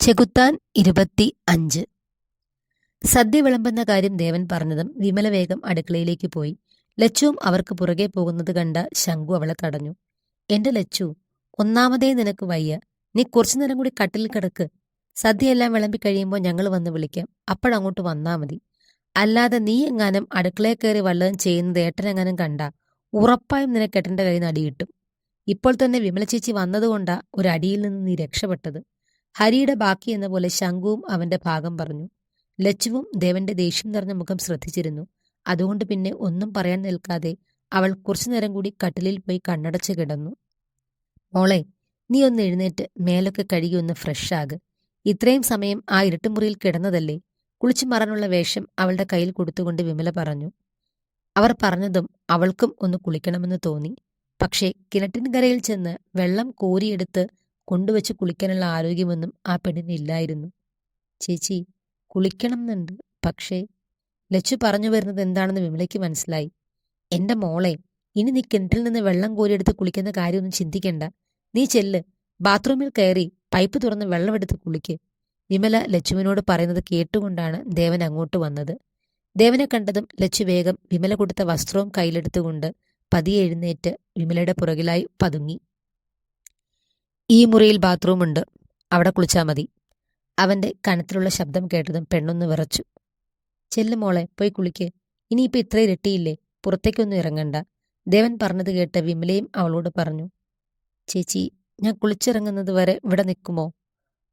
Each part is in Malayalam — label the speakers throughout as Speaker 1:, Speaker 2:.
Speaker 1: ചെകുത്താൻ 25. സദ്യ വിളമ്പുന്ന കാര്യം ദേവൻ പറഞ്ഞതും വിമല വേഗം അടുക്കളയിലേക്ക് പോയി. ലച്ചുവും അവർക്ക് പുറകെ പോകുന്നത് കണ്ട ശങ്കു അവളെ തടഞ്ഞു. എന്റെ ലച്ചു, ഒന്നാമതേ നിനക്ക് വയ്യ. നീ കുറച്ചു നേരം കൂടി കട്ടിൽ കിടക്ക്. സദ്യയെല്ലാം വിളമ്പി കഴിയുമ്പോൾ ഞങ്ങൾ വന്ന് വിളിക്കാം. അപ്പോഴങ്ങോട്ട് വന്നാ മതി. അല്ലാതെ നീ എങ്ങാനും അടുക്കളയിൽ കയറി വല്ലതും ചെയ്യുന്നത് ഏട്ടനെങ്ങാനും കണ്ട ഉറപ്പായും നിനക്ക് ഏട്ടന്റെ കയ്യിൽ നിന്ന് അടി കിട്ടും. ഇപ്പോൾ തന്നെ വിമല ചേച്ചി വന്നതുകൊണ്ടാ ഒരു അടിയിൽ നിന്ന് നീ രക്ഷപ്പെട്ടത്. ഹരിയുടെ ബാക്കി എന്ന പോലെ ശംഖുവും അവന്റെ ഭാഗം പറഞ്ഞു. ലച്ചുവും ദേവന്റെ ദേഷ്യം നിറഞ്ഞ മുഖം ശ്രദ്ധിച്ചിരുന്നു. അതുകൊണ്ട് പിന്നെ ഒന്നും പറയാൻ നിൽക്കാതെ അവൾ കുറച്ചുനേരം കൂടി കട്ടിലിൽ പോയി കണ്ണടച്ച് കിടന്നു. മോളെ, നീ ഒന്ന് എഴുന്നേറ്റ് മേലൊക്കെ കഴുകി ഒന്ന് ഫ്രഷ് ആക്. ഇത്രയും സമയം ആ ഇരുട്ടുമുറിയിൽ കിടന്നതല്ലേ? കുളിച്ചു മാറാനുള്ള വേഷം അവളുടെ കയ്യിൽ കൊടുത്തുകൊണ്ട് വിമല പറഞ്ഞു. അവർ പറഞ്ഞതും അവൾക്കും ഒന്ന് കുളിക്കണമെന്ന് തോന്നി. പക്ഷേ കിണറ്റിൻകരയിൽ ചെന്ന് വെള്ളം കോരിയെടുത്ത് കൊണ്ടുവച്ച് കുളിക്കാനുള്ള ആരോഗ്യമൊന്നും ആ പെണ്ണിനില്ലായിരുന്നു. ചേച്ചി, കുളിക്കണം എന്നുണ്ട്, പക്ഷേ ലച്ചു പറഞ്ഞു വരുന്നത് എന്താണെന്ന് വിമലയ്ക്ക് മനസ്സിലായി. എന്റെ മോളെ, ഇനി നീ കിണറ്റിൽ നിന്ന് വെള്ളം കോരിയെടുത്ത് കുളിക്കുന്ന കാര്യമൊന്നും ചിന്തിക്കണ്ട. നീ ചെല്ല്, ബാത്റൂമിൽ കയറി പൈപ്പ് തുറന്ന് വെള്ളമെടുത്ത് കുളിക്ക്. വിമല ലച്ചുവിനോട് പറയുന്നത് കേട്ടുകൊണ്ടാണ് ദേവൻ അങ്ങോട്ട് വന്നത്. ദേവനെ കണ്ടതും ലച്ചു വേഗം വിമല കൊടുത്ത വസ്ത്രവും കയ്യിലെടുത്തുകൊണ്ട് പതിയെ എഴുന്നേറ്റ് വിമലയുടെ പുറകിലായി പതുങ്ങി. ഈ മുറിയിൽ ബാത്റൂമുണ്ട്, അവിടെ കുളിച്ചാൽ മതി. അവന്റെ കനത്തിലുള്ള ശബ്ദം കേട്ടതും പെണ്ണൊന്ന് വിറച്ചു. ചെല്ലു മോളെ, പോയി കുളിക്ക്. ഇനിയിപ്പോൾ ഇത്ര ഇരട്ടിയില്ലേ, പുറത്തേക്കൊന്നും ഇറങ്ങണ്ട. ദേവൻ പറഞ്ഞത് കേട്ട് വിമലയും അവളോട് പറഞ്ഞു. ചേച്ചി, ഞാൻ കുളിച്ചിറങ്ങുന്നത് വരെ ഇവിടെ നിൽക്കുമോ?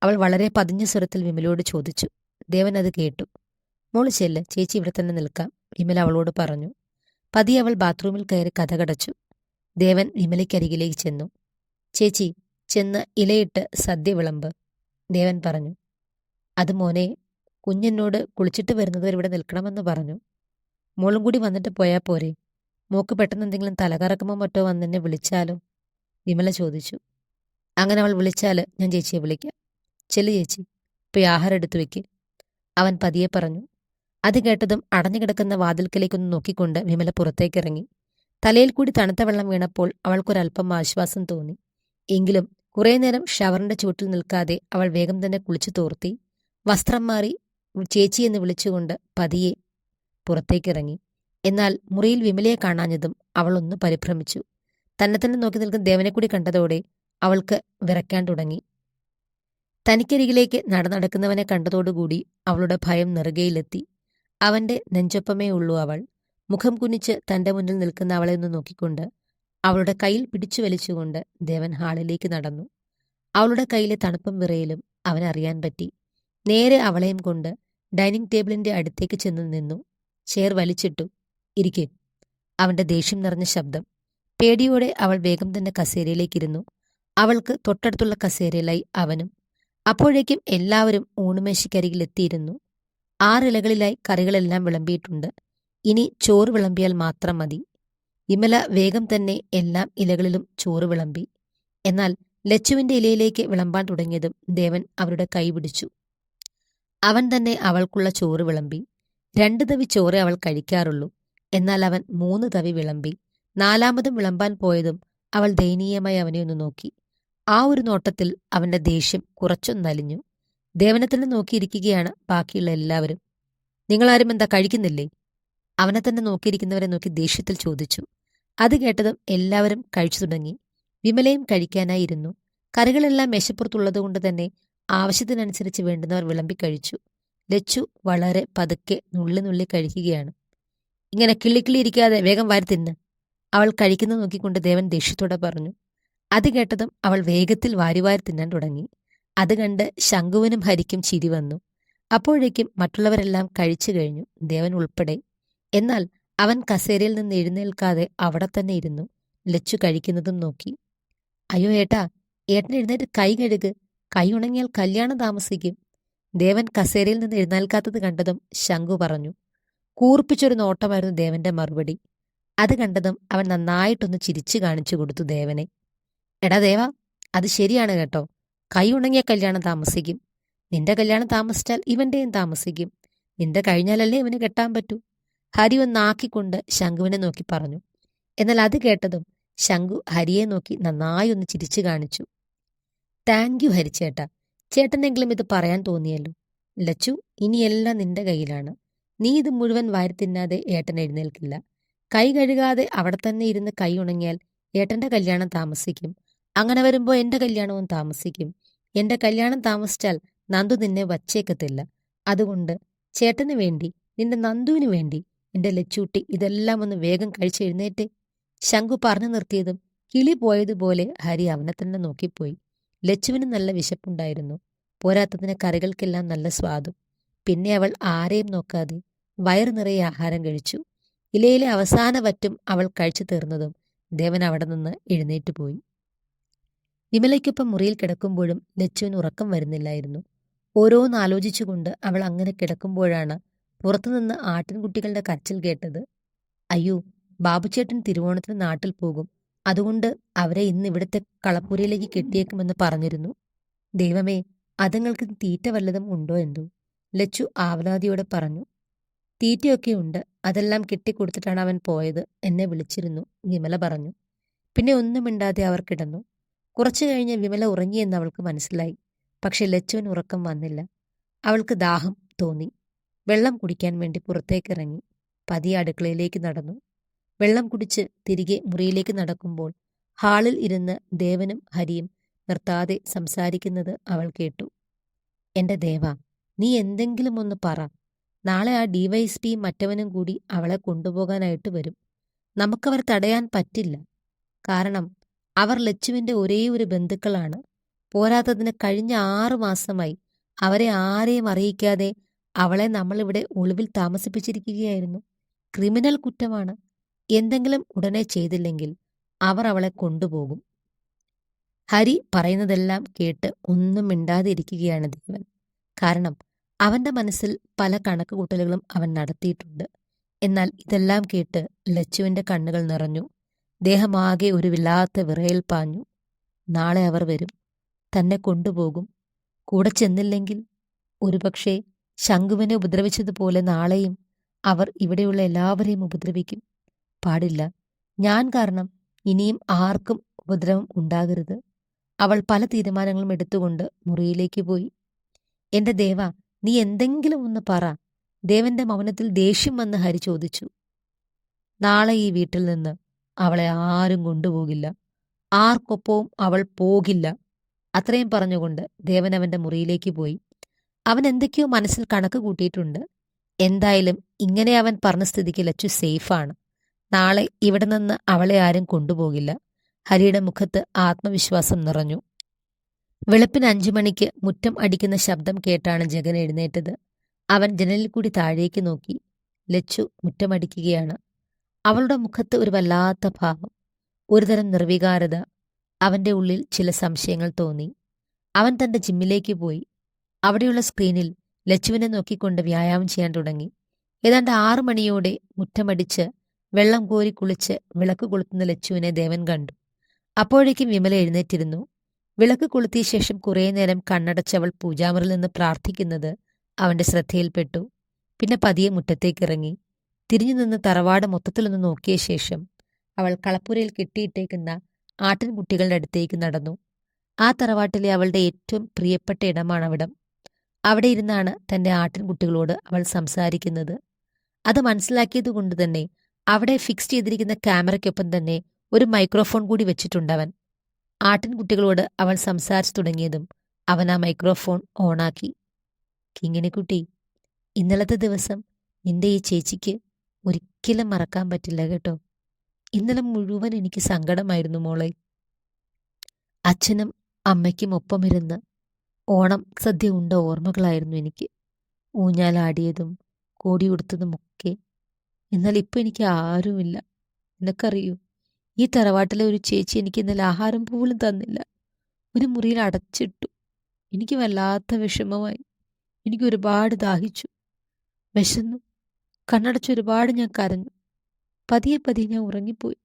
Speaker 1: അവൾ വളരെ പതിഞ്ഞ സ്വരത്തിൽ വിമലയോട് ചോദിച്ചു. ദേവൻ അത് കേട്ടു. മോള് ചെല്ല്, ചേച്ചി ഇവിടെ തന്നെ നിൽക്കാം, വിമല അവളോട് പറഞ്ഞു. പതിയെ അവൾ ബാത്റൂമിൽ കയറി കതകടച്ചു. ദേവൻ വിമലയ്ക്കരികിലേക്ക് ചെന്നു. ചേച്ചി, ചെന്ന് ഇലയിട്ട് സദ്യ വിളമ്പ്, ദേവൻ പറഞ്ഞു. അത് മോനെ, കുഞ്ഞെന്നോട് കുളിച്ചിട്ട് വരുന്നതുവരെ ഇവിടെ നിൽക്കണമെന്ന് പറഞ്ഞു. മോളും കൂടി വന്നിട്ട് പോയാൽ പോരെ? മോക്ക് പെട്ടെന്ന് എന്തെങ്കിലും തലകറക്കമോ മറ്റോ വന്നെന്നെ വിളിച്ചാലോ? വിമല ചോദിച്ചു. അങ്ങനെ അവൾ വിളിച്ചാൽ ഞാൻ ചേച്ചിയെ വിളിക്കാം. ചെല്ലു ചേച്ചി, പോയി ആഹാരം എടുത്തു വെക്ക്, അവൻ പതിയെ പറഞ്ഞു. അത് കേട്ടതും അടഞ്ഞു കിടക്കുന്ന വാതിൽക്കലേക്കൊന്ന് നോക്കിക്കൊണ്ട് വിമല പുറത്തേക്കിറങ്ങി. തലയിൽ കൂടി തണുത്ത വെള്ളം വീണപ്പോൾ അവൾക്കൊരല്പം ആശ്വാസം തോന്നി. എങ്കിലും കുറേ നേരം ഷവറിന്റെ ചുവട്ടിൽ നിൽക്കാതെ അവൾ വേഗം തന്നെ കുളിച്ചു തോർത്തി വസ്ത്രം മാറി ചേച്ചിയെന്ന് വിളിച്ചുകൊണ്ട് പതിയെ പുറത്തേക്കിറങ്ങി. എന്നാൽ മുറിയിൽ വിമലയെ കാണാഞ്ഞതും അവൾ ഒന്ന് പരിഭ്രമിച്ചു. തന്നെ തന്നെ നോക്കി നിൽക്കുന്ന ദേവനെ കൂടി കണ്ടതോടെ അവൾക്ക് വിറയ്ക്കാൻ തുടങ്ങി. തനിക്കരികിലേക്ക് നടന്നടക്കുന്നവനെ കണ്ടതോടുകൂടി അവളുടെ ഭയം നെറുകയിലെത്തി. അവന്റെ നെഞ്ചൊപ്പമേ ഉള്ളൂ അവൾ. മുഖം കുനിച്ച് തന്റെ മുന്നിൽ നിൽക്കുന്ന അവളെ ഒന്ന് നോക്കിക്കൊണ്ട് അവളുടെ കയ്യിൽ പിടിച്ചു വലിച്ചുകൊണ്ട് ദേവൻ ഹാളിലേക്ക് നടന്നു. അവളുടെ കയ്യിലെ തണുപ്പും വിറയലും അവനറിയാൻ പറ്റി. നേരെ അവളെയും കൊണ്ട് ഡൈനിങ് ടേബിളിന്റെ അടുത്തേക്ക് ചെന്ന് നിന്നു. ചെയർ വലിച്ചിട്ടു. ഇരിക്കെ, അവന്റെ ദേഷ്യം നിറഞ്ഞ ശബ്ദം. പേടിയോടെ അവൾ വേഗം തന്നെ കസേരയിലേക്കിരുന്നു. അവൾക്ക് തൊട്ടടുത്തുള്ള കസേരയിലായി അവനും. അപ്പോഴേക്കും എല്ലാവരും ഊണുമേശയ്ക്കരികിലെത്തിയിരുന്നു. 6 ഇലകളിലായി കറികളെല്ലാം വിളമ്പിയിട്ടുണ്ട്. ഇനി ചോറ് വിളമ്പിയാൽ മാത്രം മതി. വിമല വേഗം തന്നെ എല്ലാം ഇലകളിലും ചോറ് വിളമ്പി. എന്നാൽ ലച്ചുവിന്റെ ഇലയിലേക്ക് വിളമ്പാൻ തുടങ്ങിയതും ദേവൻ അവരുടെ കൈ പിടിച്ചു. അവൻ തന്നെ അവൾക്കുള്ള ചോറ് വിളമ്പി. 2 തവി ചോറേ അവൾ കഴിക്കാറുള്ളൂ. എന്നാൽ അവൻ 3 തവി വിളമ്പി. 4-മതും വിളമ്പാൻ പോയതും അവൾ ദയനീയമായി അവനെ ഒന്ന് നോക്കി. ആ ഒരു നോട്ടത്തിൽ അവന്റെ ദേഷ്യം കുറച്ചൊന്നലിഞ്ഞു. ദേവനെ തന്നെ നോക്കിയിരിക്കുകയാണ് ബാക്കിയുള്ള എല്ലാവരും. നിങ്ങളാരും എന്താ കഴിക്കുന്നില്ലേ? അവനെ തന്നെ നോക്കിയിരിക്കുന്നവരെ നോക്കി ദേഷ്യത്തിൽ ചോദിച്ചു. അത് കേട്ടതും എല്ലാവരും കഴിച്ചു തുടങ്ങി. വിമലയും കഴിക്കാനായിരുന്നു. കറികളെല്ലാം മേശപ്പുറത്തുള്ളതുകൊണ്ട് തന്നെ ആവശ്യത്തിനനുസരിച്ച് വേണ്ടുന്നവർ വിളമ്പിക്കഴിച്ചു. ലച്ചു വളരെ പതുക്കെ നുള്ളി നുള്ളി കഴിക്കുകയാണ്. ഇങ്ങനെ കിള്ളിക്കിള്ളിയിരിക്കാതെ വേഗം വാരി തിന്ന്, അവൾ കഴിക്കുന്നത് നോക്കിക്കൊണ്ട് ദേവൻ ദേഷ്യത്തോടെ പറഞ്ഞു. അത് കേട്ടതും അവൾ വേഗത്തിൽ വാരി വാരി തിന്നാൻ തുടങ്ങി. അത് കണ്ട് ശംഖുവിനും ഹരിക്കും ചിരി വന്നു. അപ്പോഴേക്കും മറ്റുള്ളവരെല്ലാം കഴിച്ചു കഴിഞ്ഞു, ദേവൻ ഉൾപ്പെടെ. എന്നാൽ അവൻ കസേരയിൽ നിന്ന് എഴുന്നേൽക്കാതെ അവിടെ തന്നെ ഇരുന്നു ലച്ചു കഴിക്കുന്നതും നോക്കി. അയ്യോ ഏട്ടാ, ഏട്ടൻ എഴുന്നേറ്റ് കൈ കഴുക്, കൈ ഉണങ്ങിയാൽ കല്യാണം താമസിക്കും. ദേവൻ കസേരയിൽ നിന്ന് എഴുന്നേൽക്കാത്തത് കണ്ടതും ശംഖു പറഞ്ഞു. കൂർപ്പിച്ചൊരു നോട്ടമായിരുന്നു ദേവന്റെ മറുപടി. അത് കണ്ടതും അവൻ നന്നായിട്ടൊന്ന് ചിരിച്ചു കാണിച്ചു കൊടുത്തു ദേവനെ. എടാ ദേവ, അത് ശരിയാണ് കേട്ടോ. കൈ ഉണങ്ങിയ കല്യാണം താമസിക്കും. നിന്റെ കല്യാണം താമസിച്ചാൽ ഇവന്റെയും താമസിക്കും. നിന്റെ കഴിഞ്ഞാലല്ലേ ഇവന് കെട്ടാൻ പറ്റൂ. ഹരി ഒന്നാക്കിക്കൊണ്ട് ശംഖുവിനെ നോക്കി പറഞ്ഞു. എന്നാൽ അത് കേട്ടതും ശംഖു ഹരിയെ നോക്കി നന്നായി ഒന്ന് ചിരിച്ചു കാണിച്ചു. താങ്ക് യു ഹരിച്ചേട്ടാ, ചേട്ടനെങ്കിലും ഇത് പറയാൻ തോന്നിയല്ലോ. ലച്ചു, ഇനിയെല്ലാം നിന്റെ കയ്യിലാണ്. നീ ഇത് മുഴുവൻ വാരി തിന്നാതെ ഏട്ടൻ എഴുന്നേൽക്കില്ല. കൈ കഴുകാതെ അവിടെ തന്നെ ഇരുന്ന് കൈ ഉണങ്ങിയാൽ ഏട്ടന്റെ കല്യാണം താമസിക്കും. അങ്ങനെ വരുമ്പോൾ എന്റെ കല്യാണവും താമസിക്കും. എന്റെ കല്യാണം താമസിച്ചാൽ നന്ദു നിന്നെ വച്ചേക്കത്തില്ല. അതുകൊണ്ട് ചേട്ടന് വേണ്ടി, നിന്റെ നന്ദുവിന് വേണ്ടി എന്റെ ലച്ചൂട്ടി ഇതെല്ലാം ഒന്ന് വേഗം കഴിച്ചെഴുന്നേറ്റേ. ശങ്കു പറഞ്ഞു നിർത്തിയതും കിളി പോയതുപോലെ ഹരി അവനെ തന്നെ നോക്കിപ്പോയി. ലച്ചുവിന് നല്ല വിശപ്പുണ്ടായിരുന്നു. പോരാത്തതിന് കറികൾക്കെല്ലാം നല്ല സ്വാദും. പിന്നെ അവൾ ആരെയും നോക്കാതെ വയറു നിറയെ ആഹാരം കഴിച്ചു. ഇലയിലെ അവസാന വറ്റും അവൾ കഴിച്ചു തീർന്നതും ദേവൻ അവിടെ നിന്ന് എഴുന്നേറ്റ് പോയി. വിമലയ്ക്കൊപ്പം മുറിയിൽ കിടക്കുമ്പോഴും ലച്ചുവിന് ഉറക്കം വരുന്നില്ലായിരുന്നു. ഓരോന്നാലോചിച്ചുകൊണ്ട് അവൾ അങ്ങനെ കിടക്കുമ്പോഴാണ് പുറത്തുനിന്ന് ആട്ടിൻകുട്ടികളുടെ കരച്ചിൽ കേട്ടത്. അയ്യോ, ബാബുച്ചേട്ടൻ തിരുവോണത്തിന് നാട്ടിൽ പോകും. അതുകൊണ്ട് അവരെ ഇന്ന് ഇവിടുത്തെ കളപ്പുരയിലേക്ക് കെട്ടിയേക്കുമെന്ന് പറഞ്ഞിരുന്നു. ദൈവമേ, അതുങ്ങൾക്ക് തീറ്റ വല്ലതും ഉണ്ടോ എന്തോ? ലച്ചു ആവലാതിയോടെ പറഞ്ഞു. തീറ്റയൊക്കെ ഉണ്ട്, അതെല്ലാം കെട്ടിക്കൊടുത്തിട്ടാണ് അവൻ പോയത്. എന്നെ വിളിച്ചിരുന്നു, വിമല പറഞ്ഞു. പിന്നെ ഒന്നും മിണ്ടാതെ അവർ കിടന്നു. കുറച്ചു കഴിഞ്ഞ് വിമല ഉറങ്ങിയെന്ന് അവൾക്ക് മനസ്സിലായി. പക്ഷെ ലച്ചുവിന് ഉറക്കം വന്നില്ല. അവൾക്ക് ദാഹം തോന്നി. വെള്ളം കുടിക്കാൻ വേണ്ടി പുറത്തേക്കിറങ്ങി. പതിയെ അടുക്കളയിലേക്ക് നടന്നു. വെള്ളം കുടിച്ച് തിരികെ മുറിയിലേക്ക് നടക്കുമ്പോൾ ഹാളിൽ ഇരുന്ന് ദേവനും ഹരിയും നിർത്താതെ സംസാരിക്കുന്നത് അവൾ കേട്ടു. എന്റെ ദേവ, നീ എന്തെങ്കിലും ഒന്ന് പറ. നാളെ ആ ഡിവൈഎസ്പിയും മറ്റവനും കൂടി അവളെ കൊണ്ടുപോകാനായിട്ട് വരും. നമുക്കവർ തടയാൻ പറ്റില്ല. കാരണം അവർ ലച്ചുവിന്റെ ഒരേ ഒരു ബന്ധുക്കളാണ്. പോരാത്തതിന് കഴിഞ്ഞ 6 മാസമായി അവരെ ആരെയും അറിയിക്കാതെ അവളെ നമ്മളിവിടെ ഒളിവിൽ താമസിപ്പിച്ചിരിക്കുകയായിരുന്നു. ക്രിമിനൽ കുറ്റമാണ്. എന്തെങ്കിലും ഉടനെ ചെയ്തില്ലെങ്കിൽ അവർ അവളെ കൊണ്ടുപോകും. ഹരി പറയുന്നതെല്ലാം കേട്ട് ഒന്നും മിണ്ടാതെ ഇരിക്കുകയാണ് ദേവൻ. കാരണം അവന്റെ മനസ്സിൽ പല കണക്കുകൂട്ടലുകളും അവൻ നടത്തിയിട്ടുണ്ട്. എന്നാൽ ഇതെല്ലാം കേട്ട് ലച്ചുവിന്റെ കണ്ണുകൾ നിറഞ്ഞു. ദേഹമാകെ ഒരു വല്ലാത്ത വിറയൽ പാഞ്ഞു. നാളെ അവർ വരും, തന്നെ കൊണ്ടുപോകും. കൂടെ ചെന്നില്ലെങ്കിൽ ഒരുപക്ഷെ ശംഖുവിനെ ഉപദ്രവിച്ചതുപോലെ നാളെയും അവർ ഇവിടെയുള്ള എല്ലാവരെയും ഉപദ്രവിക്കും. പാടില്ല. ഞാൻ കാരണം ഇനിയും ആർക്കും ഉപദ്രവം ഉണ്ടാകരുത്. അവൾ പല തീരുമാനങ്ങളും എടുത്തുകൊണ്ട് മുറിയിലേക്ക് പോയി. എന്റെ ദേവ, നീ എന്തെങ്കിലും ഒന്ന് പറ. ദേവന്റെ മൗനത്തിൽ ദേഷ്യം വന്ന് ഹരി ചോദിച്ചു. നാളെ ഈ വീട്ടിൽ നിന്ന് അവളെ ആരും കൊണ്ടുപോകില്ല. ആർക്കൊപ്പവും അവൾ പോകില്ല. അത്രയും പറഞ്ഞുകൊണ്ട് ദേവൻ അവന്റെ മുറിയിലേക്ക് പോയി. അവൻ എന്തൊക്കെയോ മനസ്സിൽ കണക്ക് കൂട്ടിയിട്ടുണ്ട്. എന്തായാലും ഇങ്ങനെ അവൻ പറഞ്ഞ സ്ഥിതിക്ക് ലച്ചു സേഫാണ്. നാളെ ഇവിടെ നിന്ന് അവളെ ആരും കൊണ്ടുപോകില്ല. ഹരിയുടെ മുഖത്ത് ആത്മവിശ്വാസം നിറഞ്ഞു. വെളുപ്പിന് 5 മണിക്ക് മുറ്റം അടിക്കുന്ന ശബ്ദം കേട്ടാണ് ജഗൻ എഴുന്നേറ്റത്. അവൻ ജനലിൽ കൂടി താഴേക്ക് നോക്കി. ലച്ചു മുറ്റമടിക്കുകയാണ്. അവളുടെ മുഖത്ത് ഒരു വല്ലാത്ത ഭാവം, ഒരുതരം നിർവികാരത. അവന്റെ ഉള്ളിൽ ചില സംശയങ്ങൾ തോന്നി. അവൻ തന്റെ ജിമ്മിലേക്ക് പോയി. അവിടെയുള്ള സ്ക്രീനിൽ ലച്ചുവിനെ നോക്കിക്കൊണ്ട് വ്യായാമം ചെയ്യാൻ തുടങ്ങി. ഏതാണ്ട് 6 മണിയോടെ മുറ്റമടിച്ച് വെള്ളം കോരി കുളിച്ച് വിളക്ക് കൊളുത്തുന്ന ലച്ചുവിനെ ദേവൻ കണ്ടു. അപ്പോഴേക്കും വിമല എഴുന്നേറ്റിരുന്നു. വിളക്ക് കൊളുത്തിയ ശേഷം കുറേ നേരം കണ്ണടച്ചവൾ പൂജാമുറിൽ നിന്ന് പ്രാർത്ഥിക്കുന്നത് അവന്റെ ശ്രദ്ധയിൽപ്പെട്ടു. പിന്നെ പതിയെ മുറ്റത്തേക്കിറങ്ങി. തിരിഞ്ഞു നിന്ന് തറവാട് മൊത്തത്തിലൊന്ന് നോക്കിയ ശേഷം അവൾ കളപ്പുരയിൽ കെട്ടിയിട്ടേക്കുന്ന ആട്ടിൻകുട്ടികളുടെ അടുത്തേക്ക് നടന്നു. ആ തറവാട്ടിലെ അവളുടെ ഏറ്റവും പ്രിയപ്പെട്ട ഇടമാണവിടം. അവിടെ ഇരുന്നാണ് തന്റെ ആട്ടിൻകുട്ടികളോട് അവൾ സംസാരിക്കുന്നത്. അത് മനസ്സിലാക്കിയതുകൊണ്ട് തന്നെ അവിടെ ഫിക്സ് ചെയ്തിരിക്കുന്ന ക്യാമറയ്ക്കൊപ്പം തന്നെ ഒരു മൈക്രോഫോൺ കൂടി വെച്ചിട്ടുണ്ടവൻ. ആട്ടിൻകുട്ടികളോട് അവൾ സംസാരിച്ചു തുടങ്ങിയതും അവൻ ആ മൈക്രോഫോൺ ഓണാക്കി. കിങ്ങിണിക്കുട്ടി, ഇന്നലത്തെ ദിവസം നിന്റെ ഈ ചേച്ചിക്ക് ഒരിക്കലും മറക്കാൻ പറ്റില്ല കേട്ടോ. ഇന്നലെ മുഴുവൻ എനിക്ക് സങ്കടമായിരുന്നു മോളെ. അച്ഛനും അമ്മയ്ക്കും ഒപ്പമിരുന്ന് ഓണം സദ്യ ഉണ്ട ഓർമ്മകളായിരുന്നു എനിക്ക്. ഊഞ്ഞാലാടിയതും കോടിയുടുത്തതുമൊക്കെ. എന്നാൽ ഇപ്പം എനിക്ക് ആരുമില്ല. നിനക്കറിയൂ, ഈ തറവാട്ടിലെ ഒരു ചേച്ചി എനിക്ക് ഇന്നലെ ആഹാരം പോലും തന്നില്ല. ഒരു മുറിയിൽ അടച്ചിട്ടു. എനിക്ക് വല്ലാത്ത വിഷമമായി. എനിക്ക് ഒരുപാട് ദാഹിച്ചു, വിശന്നു. കണ്ണടച്ച് ഒരുപാട് ഞാൻ കരഞ്ഞു. പതിയെ പതിയെ ഞാൻ ഉറങ്ങിപ്പോയി.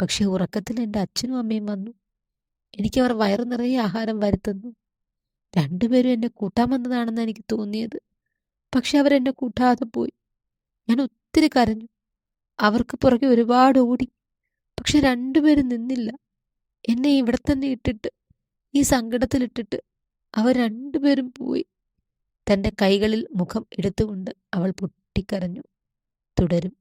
Speaker 1: പക്ഷെ ഉറക്കത്തിൽ എൻ്റെ അച്ഛനും അമ്മയും വന്നു. എനിക്കവർ വയറു നിറയെ ആഹാരം വരുത്തുന്നു. രണ്ടുപേരും എന്നെ കൂട്ടാൻ വന്നതാണെന്ന് എനിക്ക് തോന്നിയത്. പക്ഷെ അവരെന്നെ കൂട്ടാതെ പോയി. ഞാൻ ഒത്തിരി കരഞ്ഞു. അവർക്ക് പുറകെ ഒരുപാട് ഓടി. പക്ഷെ രണ്ടുപേരും നിന്നില്ല. എന്നെ ഇവിടെ തന്നെ ഇട്ടിട്ട്, ഈ സങ്കടത്തിലിട്ടിട്ട് അവർ രണ്ടുപേരും പോയി. തൻ്റെ കൈകളിൽ മുഖം എടുത്തുകൊണ്ട് അവൾ പൊട്ടിക്കരഞ്ഞു. തുടരും.